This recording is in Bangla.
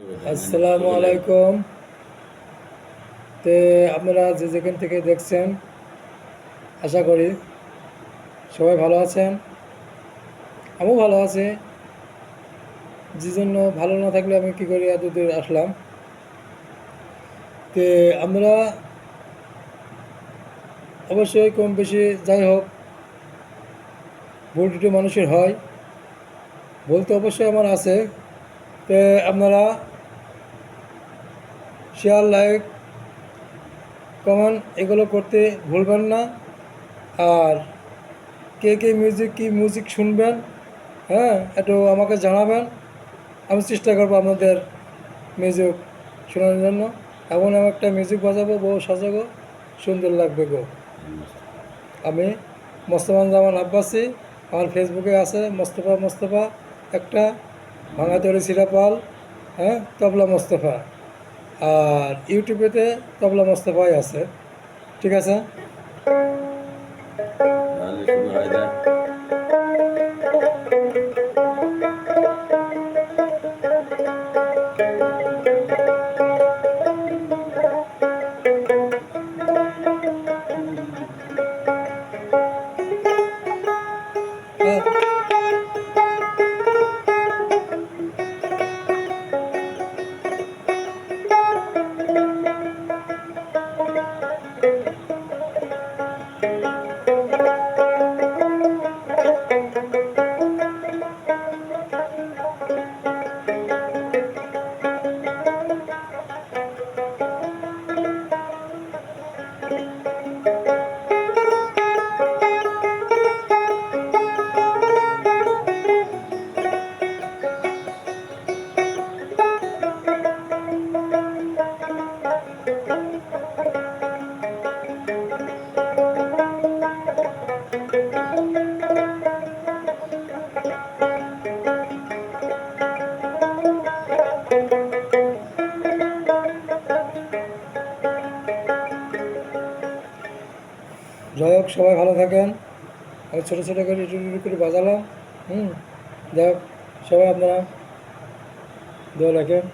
আসসালামু আলাইকুম। আপনারা যে যেখান থেকে দেখছেন, আশা করি সবাই ভালো আছেন। আমিও ভালো আছি। যে জন্য ভালো না থাকলে আমি কী করি এত দূর আসলাম। আমরা অবশ্যই কম বেশি যাই হোক, ভুল ত্রুটি মানুষের হয়, ভুল তো অবশ্যই আমার আছে। আপনারা শেয়ার, লাইক, কমেন্ট এগুলো করতে ভুলবেন না। আর কে কে কী মিউজিক শুনবেন, হ্যাঁ, একটু আমাকে জানাবেন। আমি চেষ্টা করবো আপনাদের মিউজিক শোনার জন্য। এমন একটা মিউজিক বাজাবো, বউ সাজাবো, সুন্দর লাগবে গো। আমি মোস্তফা জামান আব্বাসী। আমার ফেসবুকে আছে মোস্তফা একটা, ভাঙাতরি সিরাপাল, হ্যাঁ, তবলা মোস্তফা। আর ইউটিউবেতে তবলা মোস্তফাই আছে। ঠিক আছে। যাই হোক, সবাই ভালো থাকেন। আমি ছোটো ছোটো করে একটু করে বাজালাম। যাই হোক, সবাই আপনারা দোয়া রাখেন।